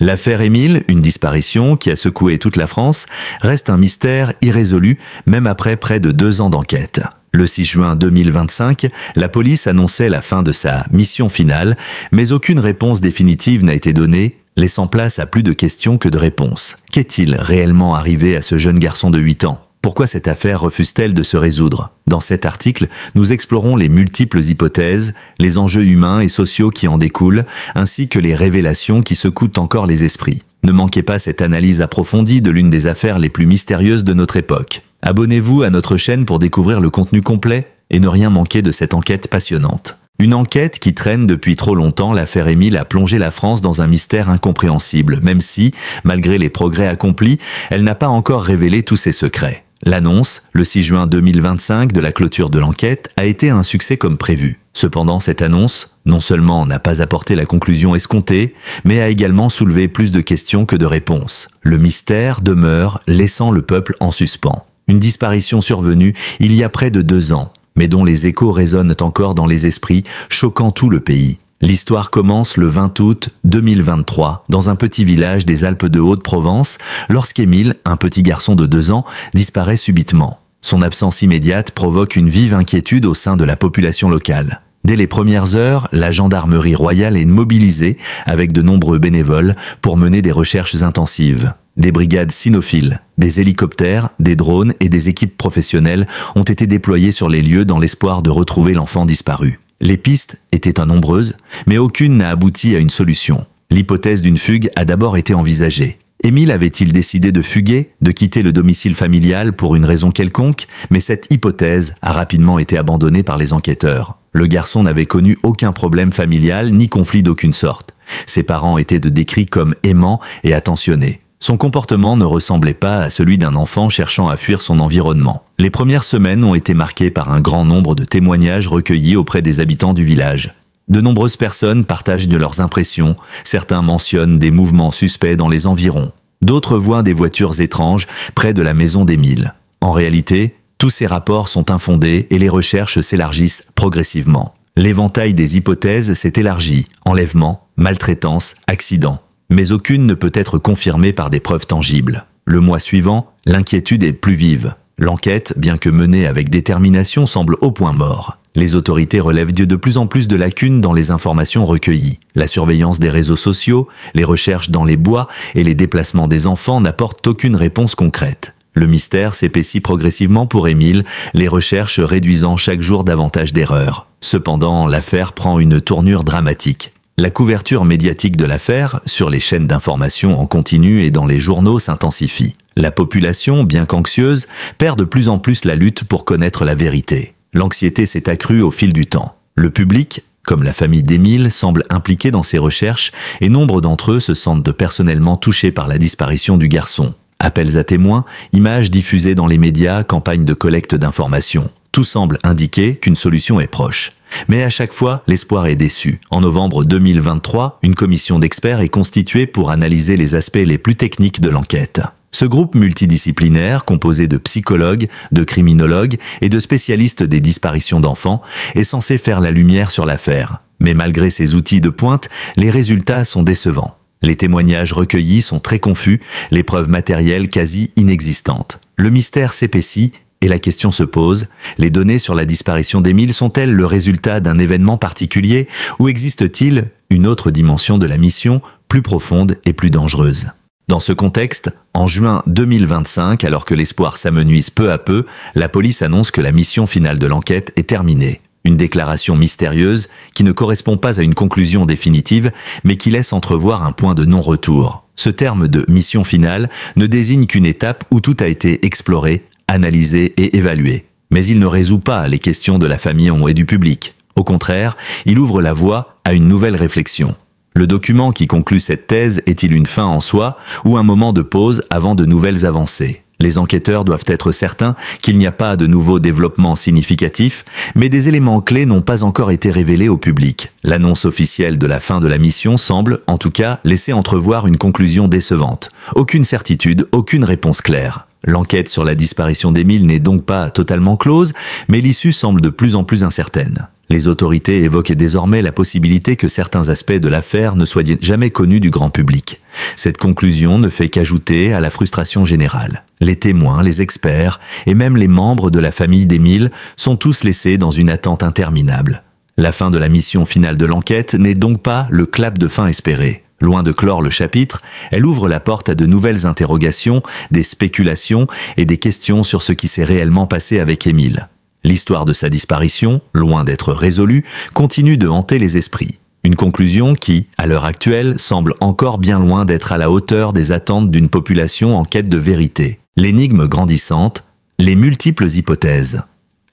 L'affaire Émile, une disparition qui a secoué toute la France, reste un mystère irrésolu même après près de 2 ans d'enquête. Le 6 juin 2025, la police annonçait la fin de sa mission finale, mais aucune réponse définitive n'a été donnée, laissant place à plus de questions que de réponses. Qu'est-il réellement arrivé à ce jeune garçon de 8 ans ? Pourquoi cette affaire refuse-t-elle de se résoudre? Dans cet article, nous explorons les multiples hypothèses, les enjeux humains et sociaux qui en découlent, ainsi que les révélations qui secouent encore les esprits. Ne manquez pas cette analyse approfondie de l'une des affaires les plus mystérieuses de notre époque. Abonnez-vous à notre chaîne pour découvrir le contenu complet et ne rien manquer de cette enquête passionnante. Une enquête qui traîne depuis trop longtemps, l'affaire Émile a plongé la France dans un mystère incompréhensible, même si, malgré les progrès accomplis, elle n'a pas encore révélé tous ses secrets. L'annonce, le 6 juin 2025, de la clôture de l'enquête a été un succès comme prévu. Cependant, cette annonce, non seulement n'a pas apporté la conclusion escomptée, mais a également soulevé plus de questions que de réponses. Le mystère demeure, laissant le peuple en suspens. Une disparition survenue il y a près de 2 ans, mais dont les échos résonnent encore dans les esprits, choquant tout le pays. L'histoire commence le 20 août 2023, dans un petit village des Alpes de Haute-Provence, lorsqu'Émile, un petit garçon de 2 ans, disparaît subitement. Son absence immédiate provoque une vive inquiétude au sein de la population locale. Dès les premières heures, la gendarmerie royale est mobilisée avec de nombreux bénévoles pour mener des recherches intensives. Des brigades cynophiles, des hélicoptères, des drones et des équipes professionnelles ont été déployés sur les lieux dans l'espoir de retrouver l'enfant disparu. Les pistes étaient nombreuses, mais aucune n'a abouti à une solution. L'hypothèse d'une fugue a d'abord été envisagée. Émile avait-il décidé de fuguer, de quitter le domicile familial pour une raison quelconque, mais cette hypothèse a rapidement été abandonnée par les enquêteurs. Le garçon n'avait connu aucun problème familial ni conflit d'aucune sorte. Ses parents étaient décrits comme aimants et attentionnés. Son comportement ne ressemblait pas à celui d'un enfant cherchant à fuir son environnement. Les premières semaines ont été marquées par un grand nombre de témoignages recueillis auprès des habitants du village. De nombreuses personnes partagent de leurs impressions, certains mentionnent des mouvements suspects dans les environs. D'autres voient des voitures étranges près de la maison d'Émile. En réalité, tous ces rapports sont infondés et les recherches s'élargissent progressivement. L'éventail des hypothèses s'est élargi, enlèvement, maltraitance, accident. Mais aucune ne peut être confirmée par des preuves tangibles. Le mois suivant, l'inquiétude est plus vive. L'enquête, bien que menée avec détermination, semble au point mort. Les autorités relèvent de plus en plus de lacunes dans les informations recueillies. La surveillance des réseaux sociaux, les recherches dans les bois et les déplacements des enfants n'apportent aucune réponse concrète. Le mystère s'épaissit progressivement pour Émile, les recherches réduisant chaque jour davantage d'erreurs. Cependant, l'affaire prend une tournure dramatique. La couverture médiatique de l'affaire, sur les chaînes d'information en continu et dans les journaux, s'intensifie. La population, bien qu'anxieuse, perd de plus en plus la lutte pour connaître la vérité. L'anxiété s'est accrue au fil du temps. Le public, comme la famille d'Émile, semble impliqué dans ces recherches et nombre d'entre eux se sentent personnellement touchés par la disparition du garçon. Appels à témoins, images diffusées dans les médias, campagnes de collecte d'informations. Tout semble indiquer qu'une solution est proche. Mais à chaque fois, l'espoir est déçu. En novembre 2023, une commission d'experts est constituée pour analyser les aspects les plus techniques de l'enquête. Ce groupe multidisciplinaire, composé de psychologues, de criminologues et de spécialistes des disparitions d'enfants, est censé faire la lumière sur l'affaire. Mais malgré ces outils de pointe, les résultats sont décevants. Les témoignages recueillis sont très confus, les preuves matérielles quasi inexistantes. Le mystère s'épaissit et la question se pose, les données sur la disparition d'Émile sont-elles le résultat d'un événement particulier ou existe-t-il une autre dimension de la mission, plus profonde et plus dangereuse? Dans ce contexte, en juin 2025, alors que l'espoir s'amenuise peu à peu, la police annonce que la mission finale de l'enquête est terminée. Une déclaration mystérieuse qui ne correspond pas à une conclusion définitive, mais qui laisse entrevoir un point de non-retour. Ce terme de mission finale ne désigne qu'une étape où tout a été exploré, analysé et évalué. Mais il ne résout pas les questions de la famille et du public. Au contraire, il ouvre la voie à une nouvelle réflexion. Le document qui conclut cette thèse est-il une fin en soi ou un moment de pause avant de nouvelles avancées? Les enquêteurs doivent être certains qu'il n'y a pas de nouveaux développements significatifs, mais des éléments clés n'ont pas encore été révélés au public. L'annonce officielle de la fin de la mission semble, en tout cas, laisser entrevoir une conclusion décevante. Aucune certitude, aucune réponse claire. L'enquête sur la disparition d'Émile n'est donc pas totalement close, mais l'issue semble de plus en plus incertaine. Les autorités évoquaient désormais la possibilité que certains aspects de l'affaire ne soient jamais connus du grand public. Cette conclusion ne fait qu'ajouter à la frustration générale. Les témoins, les experts et même les membres de la famille d'Émile sont tous laissés dans une attente interminable. La fin de la mission finale de l'enquête n'est donc pas le clap de fin espéré. Loin de clore le chapitre, elle ouvre la porte à de nouvelles interrogations, des spéculations et des questions sur ce qui s'est réellement passé avec Émile. L'histoire de sa disparition, loin d'être résolue, continue de hanter les esprits. Une conclusion qui, à l'heure actuelle, semble encore bien loin d'être à la hauteur des attentes d'une population en quête de vérité. L'énigme grandissante, les multiples hypothèses.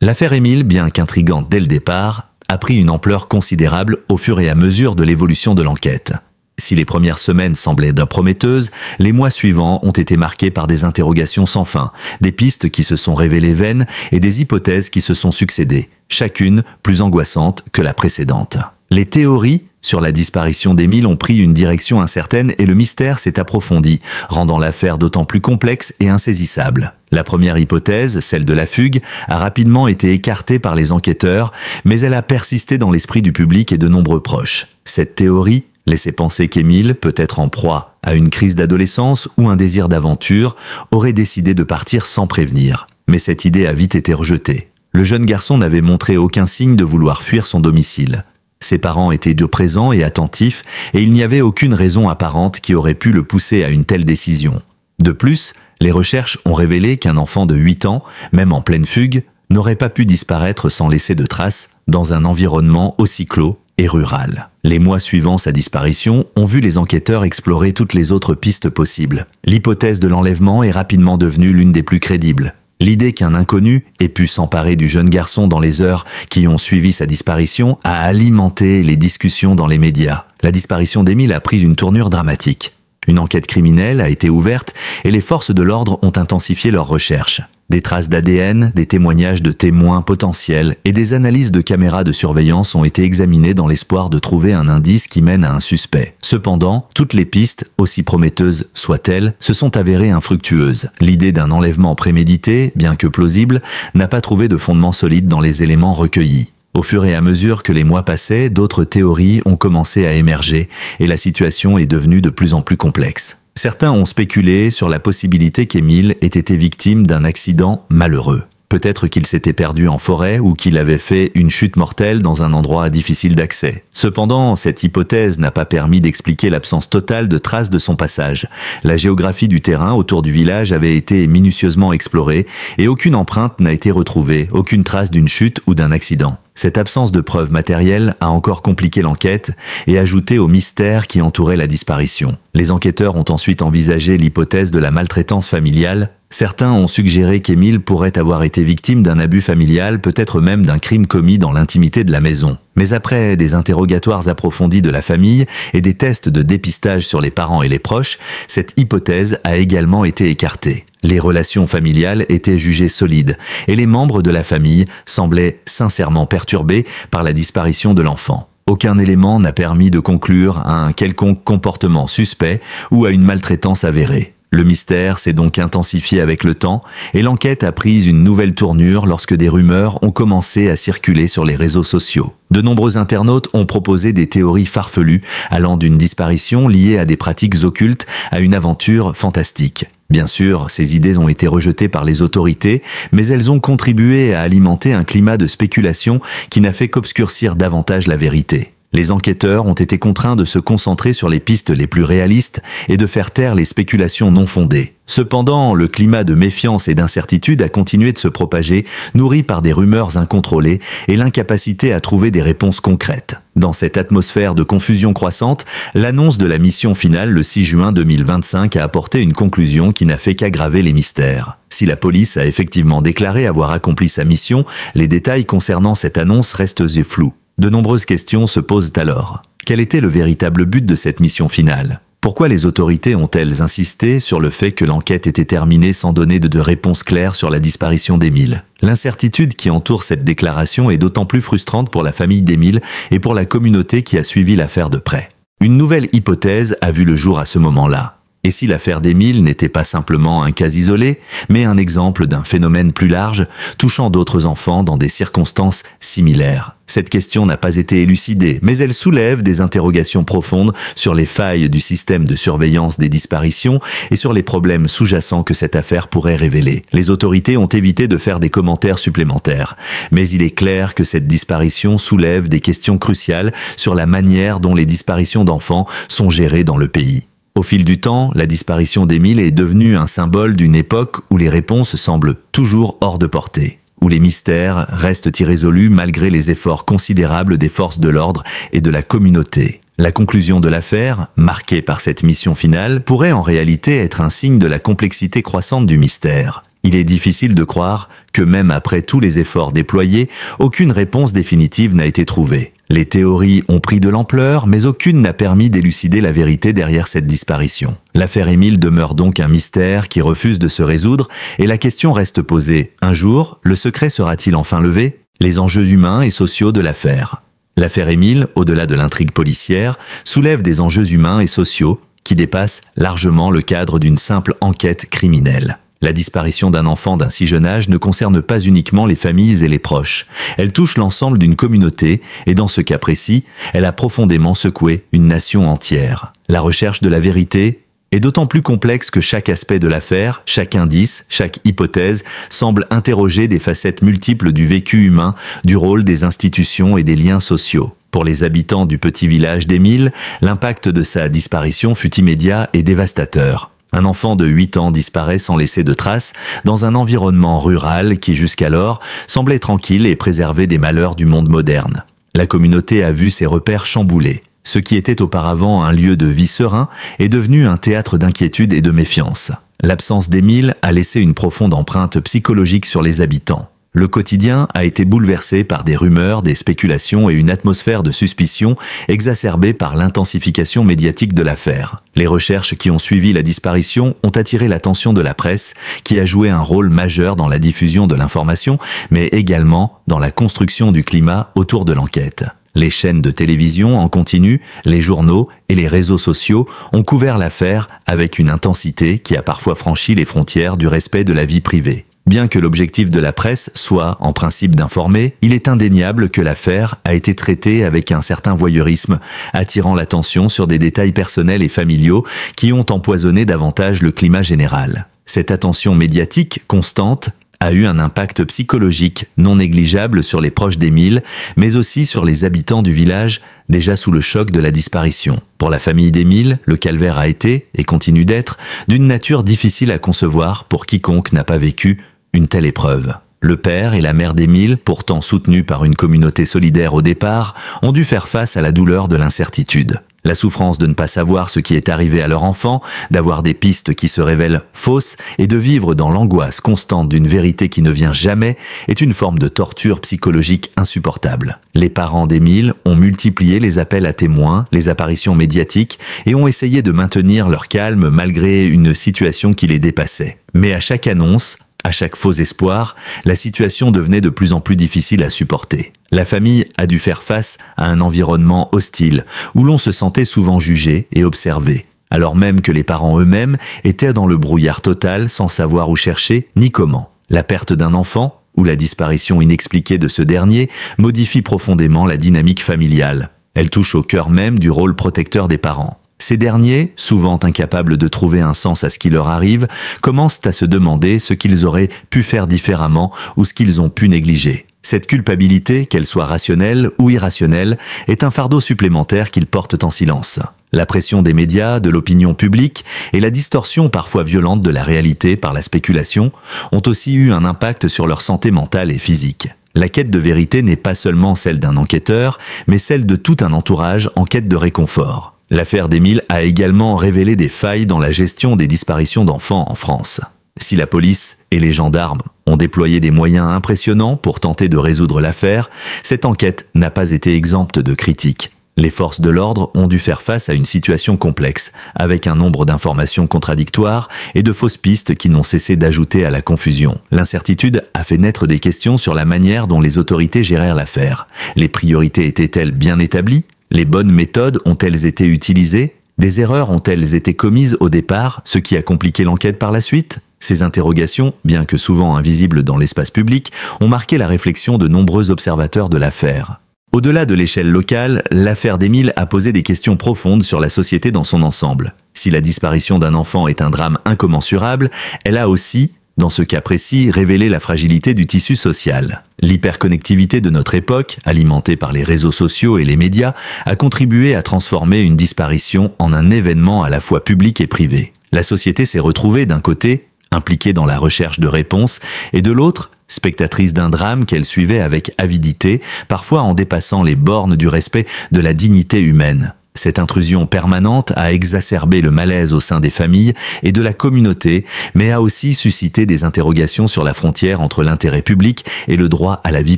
L'affaire Émile, bien qu'intrigante dès le départ, a pris une ampleur considérable au fur et à mesure de l'évolution de l'enquête. Si les premières semaines semblaient prometteuses, les mois suivants ont été marqués par des interrogations sans fin, des pistes qui se sont révélées vaines et des hypothèses qui se sont succédées, chacune plus angoissante que la précédente. Les théories sur la disparition d'Émile ont pris une direction incertaine et le mystère s'est approfondi, rendant l'affaire d'autant plus complexe et insaisissable. La première hypothèse, celle de la fugue, a rapidement été écartée par les enquêteurs, mais elle a persisté dans l'esprit du public et de nombreux proches. Cette théorie laissait penser qu'Émile, peut-être en proie à une crise d'adolescence ou un désir d'aventure, aurait décidé de partir sans prévenir. Mais cette idée a vite été rejetée. Le jeune garçon n'avait montré aucun signe de vouloir fuir son domicile. Ses parents étaient présents et attentifs, et il n'y avait aucune raison apparente qui aurait pu le pousser à une telle décision. De plus, les recherches ont révélé qu'un enfant de 8 ans, même en pleine fugue, n'aurait pas pu disparaître sans laisser de traces dans un environnement aussi clos et rural. Les mois suivant sa disparition ont vu les enquêteurs explorer toutes les autres pistes possibles. L'hypothèse de l'enlèvement est rapidement devenue l'une des plus crédibles. L'idée qu'un inconnu ait pu s'emparer du jeune garçon dans les heures qui ont suivi sa disparition a alimenté les discussions dans les médias. La disparition d'Émile a pris une tournure dramatique. Une enquête criminelle a été ouverte et les forces de l'ordre ont intensifié leurs recherches. Des traces d'ADN, des témoignages de témoins potentiels et des analyses de caméras de surveillance ont été examinées dans l'espoir de trouver un indice qui mène à un suspect. Cependant, toutes les pistes, aussi prometteuses soient-elles, se sont avérées infructueuses. L'idée d'un enlèvement prémédité, bien que plausible, n'a pas trouvé de fondement solide dans les éléments recueillis. Au fur et à mesure que les mois passaient, d'autres théories ont commencé à émerger et la situation est devenue de plus en plus complexe. Certains ont spéculé sur la possibilité qu'Émile ait été victime d'un accident malheureux. Peut-être qu'il s'était perdu en forêt ou qu'il avait fait une chute mortelle dans un endroit difficile d'accès. Cependant, cette hypothèse n'a pas permis d'expliquer l'absence totale de traces de son passage. La géographie du terrain autour du village avait été minutieusement explorée et aucune empreinte n'a été retrouvée, aucune trace d'une chute ou d'un accident. Cette absence de preuves matérielles a encore compliqué l'enquête et ajouté au mystère qui entourait la disparition. Les enquêteurs ont ensuite envisagé l'hypothèse de la maltraitance familiale. Certains ont suggéré qu'Émile pourrait avoir été victime d'un abus familial, peut-être même d'un crime commis dans l'intimité de la maison. Mais après des interrogatoires approfondis de la famille et des tests de dépistage sur les parents et les proches, cette hypothèse a également été écartée. Les relations familiales étaient jugées solides et les membres de la famille semblaient sincèrement perturbés par la disparition de l'enfant. Aucun élément n'a permis de conclure à un quelconque comportement suspect ou à une maltraitance avérée. Le mystère s'est donc intensifié avec le temps et l'enquête a pris une nouvelle tournure lorsque des rumeurs ont commencé à circuler sur les réseaux sociaux. De nombreux internautes ont proposé des théories farfelues allant d'une disparition liée à des pratiques occultes à une aventure fantastique. Bien sûr, ces idées ont été rejetées par les autorités, mais elles ont contribué à alimenter un climat de spéculation qui n'a fait qu'obscurcir davantage la vérité. Les enquêteurs ont été contraints de se concentrer sur les pistes les plus réalistes et de faire taire les spéculations non fondées. Cependant, le climat de méfiance et d'incertitude a continué de se propager, nourri par des rumeurs incontrôlées et l'incapacité à trouver des réponses concrètes. Dans cette atmosphère de confusion croissante, l'annonce de la mission finale le 6 juin 2025 a apporté une conclusion qui n'a fait qu'aggraver les mystères. Si la police a effectivement déclaré avoir accompli sa mission, les détails concernant cette annonce restent flous. De nombreuses questions se posent alors. Quel était le véritable but de cette mission finale ? Pourquoi les autorités ont-elles insisté sur le fait que l'enquête était terminée sans donner de réponse claire sur la disparition d'Émile ? L'incertitude qui entoure cette déclaration est d'autant plus frustrante pour la famille d'Émile et pour la communauté qui a suivi l'affaire de près. Une nouvelle hypothèse a vu le jour à ce moment-là. Et si l'affaire d'Émile n'était pas simplement un cas isolé, mais un exemple d'un phénomène plus large, touchant d'autres enfants dans des circonstances similaires? Cette question n'a pas été élucidée, mais elle soulève des interrogations profondes sur les failles du système de surveillance des disparitions et sur les problèmes sous-jacents que cette affaire pourrait révéler. Les autorités ont évité de faire des commentaires supplémentaires, mais il est clair que cette disparition soulève des questions cruciales sur la manière dont les disparitions d'enfants sont gérées dans le pays. Au fil du temps, la disparition d'Émile est devenue un symbole d'une époque où les réponses semblent toujours hors de portée, où les mystères restent irrésolus malgré les efforts considérables des forces de l'ordre et de la communauté. La conclusion de l'affaire, marquée par cette mission finale, pourrait en réalité être un signe de la complexité croissante du mystère. Il est difficile de croire que même après tous les efforts déployés, aucune réponse définitive n'a été trouvée. Les théories ont pris de l'ampleur, mais aucune n'a permis d'élucider la vérité derrière cette disparition. L'affaire Émile demeure donc un mystère qui refuse de se résoudre, et la question reste posée. Un jour, le secret sera-t-il enfin levé? Les enjeux humains et sociaux de l'affaire. L'affaire Émile, au-delà de l'intrigue policière, soulève des enjeux humains et sociaux qui dépassent largement le cadre d'une simple enquête criminelle. La disparition d'un enfant d'un si jeune âge ne concerne pas uniquement les familles et les proches. Elle touche l'ensemble d'une communauté et dans ce cas précis, elle a profondément secoué une nation entière. La recherche de la vérité est d'autant plus complexe que chaque aspect de l'affaire, chaque indice, chaque hypothèse semble interroger des facettes multiples du vécu humain, du rôle des institutions et des liens sociaux. Pour les habitants du petit village d'Émile, l'impact de sa disparition fut immédiat et dévastateur. Un enfant de 8 ans disparaît sans laisser de traces dans un environnement rural qui jusqu'alors semblait tranquille et préservé des malheurs du monde moderne. La communauté a vu ses repères chamboulés. Ce qui était auparavant un lieu de vie serein est devenu un théâtre d'inquiétude et de méfiance. L'absence d'Émile a laissé une profonde empreinte psychologique sur les habitants. Le quotidien a été bouleversé par des rumeurs, des spéculations et une atmosphère de suspicion exacerbée par l'intensification médiatique de l'affaire. Les recherches qui ont suivi la disparition ont attiré l'attention de la presse, qui a joué un rôle majeur dans la diffusion de l'information, mais également dans la construction du climat autour de l'enquête. Les chaînes de télévision en continu, les journaux et les réseaux sociaux ont couvert l'affaire avec une intensité qui a parfois franchi les frontières du respect de la vie privée. Bien que l'objectif de la presse soit, en principe, d'informer, il est indéniable que l'affaire a été traitée avec un certain voyeurisme, attirant l'attention sur des détails personnels et familiaux qui ont empoisonné davantage le climat général. Cette attention médiatique constante a eu un impact psychologique non négligeable sur les proches d'Émile, mais aussi sur les habitants du village déjà sous le choc de la disparition. Pour la famille d'Émile, le calvaire a été, et continue d'être, d'une nature difficile à concevoir pour quiconque n'a pas vécu une telle épreuve. Le père et la mère d'Émile, pourtant soutenus par une communauté solidaire au départ, ont dû faire face à la douleur de l'incertitude. La souffrance de ne pas savoir ce qui est arrivé à leur enfant, d'avoir des pistes qui se révèlent fausses et de vivre dans l'angoisse constante d'une vérité qui ne vient jamais est une forme de torture psychologique insupportable. Les parents d'Émile ont multiplié les appels à témoins, les apparitions médiatiques et ont essayé de maintenir leur calme malgré une situation qui les dépassait. Mais à chaque annonce, à chaque faux espoir, la situation devenait de plus en plus difficile à supporter. La famille a dû faire face à un environnement hostile, où l'on se sentait souvent jugé et observé, alors même que les parents eux-mêmes étaient dans le brouillard total sans savoir où chercher ni comment. La perte d'un enfant, ou la disparition inexpliquée de ce dernier, modifie profondément la dynamique familiale. Elle touche au cœur même du rôle protecteur des parents. Ces derniers, souvent incapables de trouver un sens à ce qui leur arrive, commencent à se demander ce qu'ils auraient pu faire différemment ou ce qu'ils ont pu négliger. Cette culpabilité, qu'elle soit rationnelle ou irrationnelle, est un fardeau supplémentaire qu'ils portent en silence. La pression des médias, de l'opinion publique et la distorsion parfois violente de la réalité par la spéculation ont aussi eu un impact sur leur santé mentale et physique. La quête de vérité n'est pas seulement celle d'un enquêteur, mais celle de tout un entourage en quête de réconfort. L'affaire d'Émile a également révélé des failles dans la gestion des disparitions d'enfants en France. Si la police et les gendarmes ont déployé des moyens impressionnants pour tenter de résoudre l'affaire, cette enquête n'a pas été exempte de critiques. Les forces de l'ordre ont dû faire face à une situation complexe, avec un nombre d'informations contradictoires et de fausses pistes qui n'ont cessé d'ajouter à la confusion. L'incertitude a fait naître des questions sur la manière dont les autorités gérèrent l'affaire. Les priorités étaient-elles bien établies ? Les bonnes méthodes ont-elles été utilisées ? Des erreurs ont-elles été commises au départ, ce qui a compliqué l'enquête par la suite? Ces interrogations, bien que souvent invisibles dans l'espace public, ont marqué la réflexion de nombreux observateurs de l'affaire. Au-delà de l'échelle locale, l'affaire d'Émile a posé des questions profondes sur la société dans son ensemble. Si la disparition d'un enfant est un drame incommensurable, elle a aussi, dans ce cas précis, révélé la fragilité du tissu social. L'hyperconnectivité de notre époque, alimentée par les réseaux sociaux et les médias, a contribué à transformer une disparition en un événement à la fois public et privé. La société s'est retrouvée d'un côté, impliquée dans la recherche de réponses, et de l'autre, spectatrice d'un drame qu'elle suivait avec avidité, parfois en dépassant les bornes du respect de la dignité humaine. Cette intrusion permanente a exacerbé le malaise au sein des familles et de la communauté, mais a aussi suscité des interrogations sur la frontière entre l'intérêt public et le droit à la vie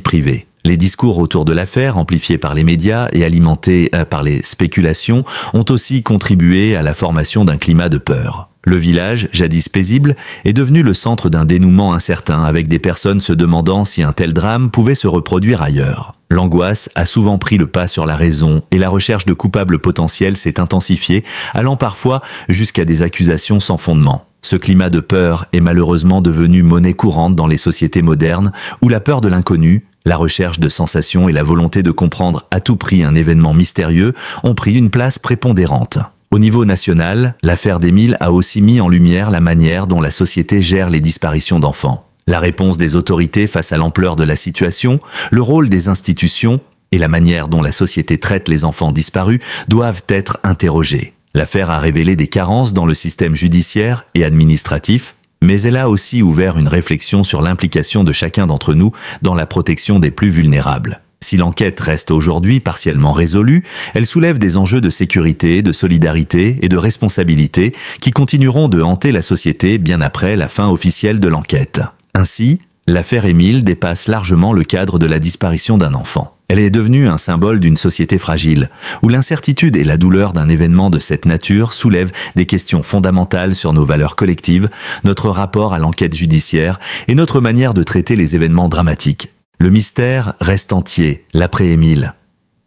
privée. Les discours autour de l'affaire, amplifiés par les médias et alimentés par les spéculations, ont aussi contribué à la formation d'un climat de peur. Le village, jadis paisible, est devenu le centre d'un dénouement incertain, avec des personnes se demandant si un tel drame pouvait se reproduire ailleurs. L'angoisse a souvent pris le pas sur la raison et la recherche de coupables potentiels s'est intensifiée, allant parfois jusqu'à des accusations sans fondement. Ce climat de peur est malheureusement devenu monnaie courante dans les sociétés modernes, où la peur de l'inconnu, la recherche de sensations et la volonté de comprendre à tout prix un événement mystérieux ont pris une place prépondérante. Au niveau national, l'affaire d'Émile a aussi mis en lumière la manière dont la société gère les disparitions d'enfants. La réponse des autorités face à l'ampleur de la situation, le rôle des institutions et la manière dont la société traite les enfants disparus doivent être interrogés. L'affaire a révélé des carences dans le système judiciaire et administratif, mais elle a aussi ouvert une réflexion sur l'implication de chacun d'entre nous dans la protection des plus vulnérables. Si l'enquête reste aujourd'hui partiellement résolue, elle soulève des enjeux de sécurité, de solidarité et de responsabilité qui continueront de hanter la société bien après la fin officielle de l'enquête. Ainsi, l'affaire Émile dépasse largement le cadre de la disparition d'un enfant. Elle est devenue un symbole d'une société fragile, où l'incertitude et la douleur d'un événement de cette nature soulèvent des questions fondamentales sur nos valeurs collectives, notre rapport à l'enquête judiciaire et notre manière de traiter les événements dramatiques. Le mystère reste entier, l'après-Émile.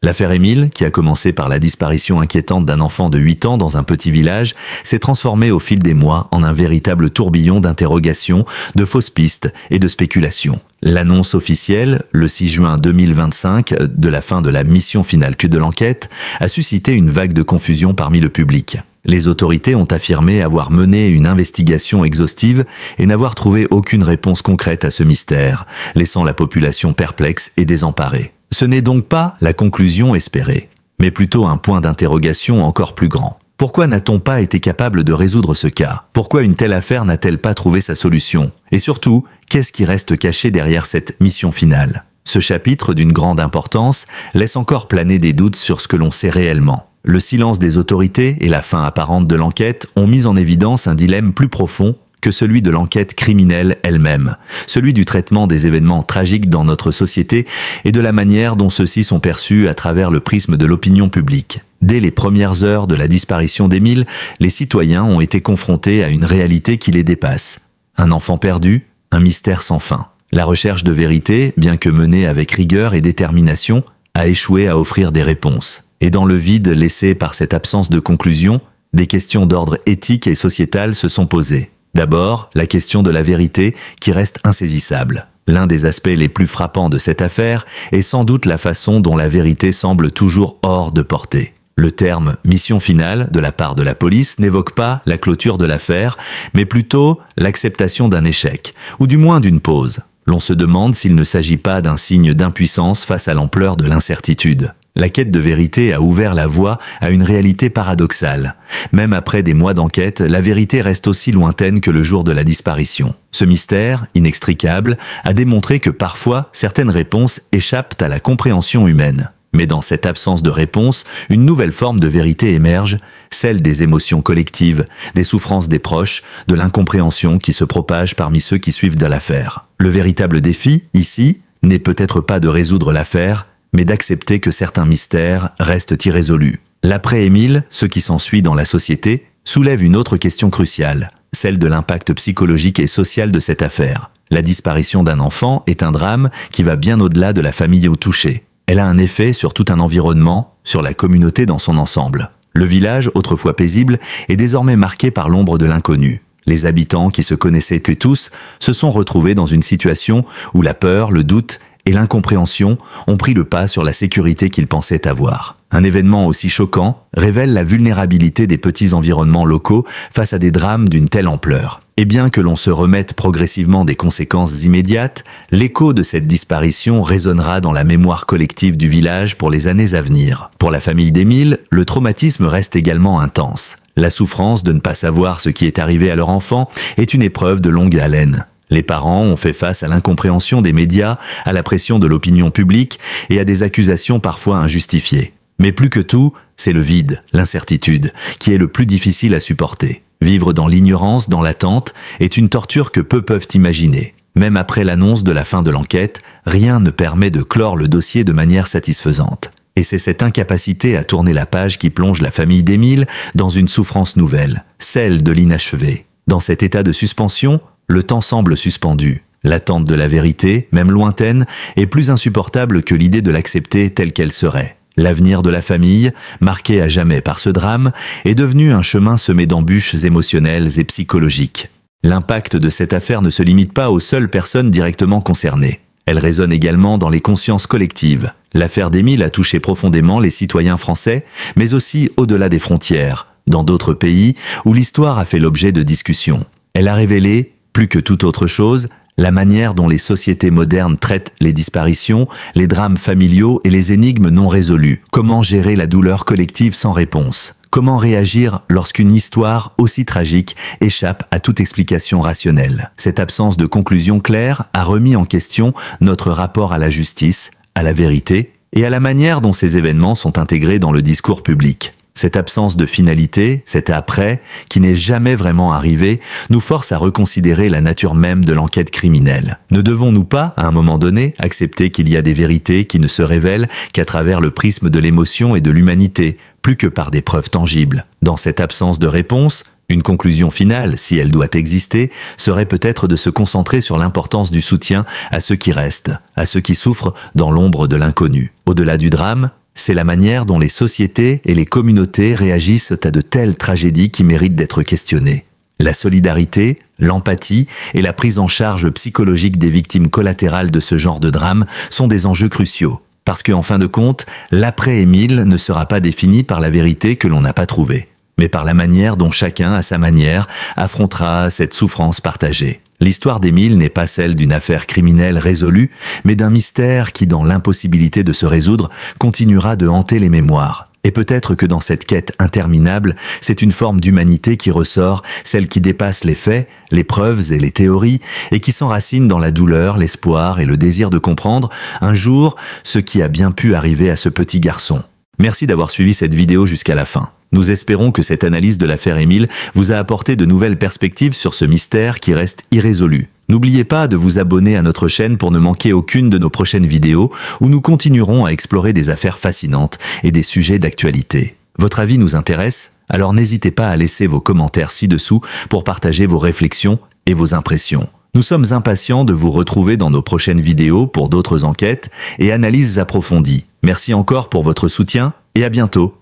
L'affaire Émile, qui a commencé par la disparition inquiétante d'un enfant de 8 ans dans un petit village, s'est transformée au fil des mois en un véritable tourbillon d'interrogations, de fausses pistes et de spéculations. L'annonce officielle, le 6 juin 2025, de la fin de la mission finale de l'enquête, a suscité une vague de confusion parmi le public. Les autorités ont affirmé avoir mené une investigation exhaustive et n'avoir trouvé aucune réponse concrète à ce mystère, laissant la population perplexe et désemparée. Ce n'est donc pas la conclusion espérée, mais plutôt un point d'interrogation encore plus grand. Pourquoi n'a-t-on pas été capable de résoudre ce cas? Pourquoi une telle affaire n'a-t-elle pas trouvé sa solution? Et surtout, qu'est-ce qui reste caché derrière cette mission finale? Ce chapitre, d'une grande importance, laisse encore planer des doutes sur ce que l'on sait réellement. Le silence des autorités et la fin apparente de l'enquête ont mis en évidence un dilemme plus profond que celui de l'enquête criminelle elle-même, celui du traitement des événements tragiques dans notre société et de la manière dont ceux-ci sont perçus à travers le prisme de l'opinion publique. Dès les premières heures de la disparition d'Émile, les citoyens ont été confrontés à une réalité qui les dépasse. Un enfant perdu, un mystère sans fin. La recherche de vérité, bien que menée avec rigueur et détermination, a échoué à offrir des réponses. Et dans le vide laissé par cette absence de conclusion, des questions d'ordre éthique et sociétal se sont posées. D'abord, la question de la vérité qui reste insaisissable. L'un des aspects les plus frappants de cette affaire est sans doute la façon dont la vérité semble toujours hors de portée. Le terme « mission finale » de la part de la police n'évoque pas la clôture de l'affaire, mais plutôt l'acceptation d'un échec, ou du moins d'une pause. L'on se demande s'il ne s'agit pas d'un signe d'impuissance face à l'ampleur de l'incertitude. La quête de vérité a ouvert la voie à une réalité paradoxale. Même après des mois d'enquête, la vérité reste aussi lointaine que le jour de la disparition. Ce mystère, inextricable, a démontré que parfois, certaines réponses échappent à la compréhension humaine. Mais dans cette absence de réponse, une nouvelle forme de vérité émerge, celle des émotions collectives, des souffrances des proches, de l'incompréhension qui se propage parmi ceux qui suivent de l'affaire. Le véritable défi, ici, n'est peut-être pas de résoudre l'affaire, mais d'accepter que certains mystères restent irrésolus. L'après-Émile, ce qui s'ensuit dans la société, soulève une autre question cruciale, celle de l'impact psychologique et social de cette affaire. La disparition d'un enfant est un drame qui va bien au-delà de la famille touchée. Elle a un effet sur tout un environnement, sur la communauté dans son ensemble. Le village, autrefois paisible, est désormais marqué par l'ombre de l'inconnu. Les habitants, qui se connaissaient que tous, se sont retrouvés dans une situation où la peur, le doute et l'incompréhension ont pris le pas sur la sécurité qu'ils pensaient avoir. Un événement aussi choquant révèle la vulnérabilité des petits environnements locaux face à des drames d'une telle ampleur. Et bien que l'on se remette progressivement des conséquences immédiates, l'écho de cette disparition résonnera dans la mémoire collective du village pour les années à venir. Pour la famille d'Émile, le traumatisme reste également intense. La souffrance de ne pas savoir ce qui est arrivé à leur enfant est une épreuve de longue haleine. Les parents ont fait face à l'incompréhension des médias, à la pression de l'opinion publique et à des accusations parfois injustifiées. Mais plus que tout, c'est le vide, l'incertitude, qui est le plus difficile à supporter. Vivre dans l'ignorance, dans l'attente, est une torture que peu peuvent imaginer. Même après l'annonce de la fin de l'enquête, rien ne permet de clore le dossier de manière satisfaisante. Et c'est cette incapacité à tourner la page qui plonge la famille d'Émile dans une souffrance nouvelle, celle de l'inachevé. Dans cet état de suspension, le temps semble suspendu. L'attente de la vérité, même lointaine, est plus insupportable que l'idée de l'accepter telle qu'elle serait. L'avenir de la famille, marqué à jamais par ce drame, est devenu un chemin semé d'embûches émotionnelles et psychologiques. L'impact de cette affaire ne se limite pas aux seules personnes directement concernées. Elle résonne également dans les consciences collectives. L'affaire d'Émile a touché profondément les citoyens français, mais aussi au-delà des frontières, dans d'autres pays où l'histoire a fait l'objet de discussions. Elle a révélé, plus que toute autre chose, la manière dont les sociétés modernes traitent les disparitions, les drames familiaux et les énigmes non résolues. Comment gérer la douleur collective sans réponse? Comment réagir lorsqu'une histoire aussi tragique échappe à toute explication rationnelle? Cette absence de conclusion claire a remis en question notre rapport à la justice, à la vérité et à la manière dont ces événements sont intégrés dans le discours public. Cette absence de finalité, cet après, qui n'est jamais vraiment arrivé, nous force à reconsidérer la nature même de l'enquête criminelle. Ne devons-nous pas, à un moment donné, accepter qu'il y a des vérités qui ne se révèlent qu'à travers le prisme de l'émotion et de l'humanité, plus que par des preuves tangibles? Dans cette absence de réponse, une conclusion finale, si elle doit exister, serait peut-être de se concentrer sur l'importance du soutien à ceux qui restent, à ceux qui souffrent dans l'ombre de l'inconnu. Au-delà du drame, c'est la manière dont les sociétés et les communautés réagissent à de telles tragédies qui méritent d'être questionnées. La solidarité, l'empathie et la prise en charge psychologique des victimes collatérales de ce genre de drame sont des enjeux cruciaux. Parce qu'en fin de compte, l'après-Émile ne sera pas défini par la vérité que l'on n'a pas trouvée, mais par la manière dont chacun, à sa manière, affrontera cette souffrance partagée. L'histoire d'Émile n'est pas celle d'une affaire criminelle résolue, mais d'un mystère qui, dans l'impossibilité de se résoudre, continuera de hanter les mémoires. Et peut-être que dans cette quête interminable, c'est une forme d'humanité qui ressort, celle qui dépasse les faits, les preuves et les théories, et qui s'enracine dans la douleur, l'espoir et le désir de comprendre, un jour, ce qui a bien pu arriver à ce petit garçon. Merci d'avoir suivi cette vidéo jusqu'à la fin. Nous espérons que cette analyse de l'affaire Émile vous a apporté de nouvelles perspectives sur ce mystère qui reste irrésolu. N'oubliez pas de vous abonner à notre chaîne pour ne manquer aucune de nos prochaines vidéos où nous continuerons à explorer des affaires fascinantes et des sujets d'actualité. Votre avis nous intéresse, alors n'hésitez pas à laisser vos commentaires ci-dessous pour partager vos réflexions et vos impressions. Nous sommes impatients de vous retrouver dans nos prochaines vidéos pour d'autres enquêtes et analyses approfondies. Merci encore pour votre soutien et à bientôt.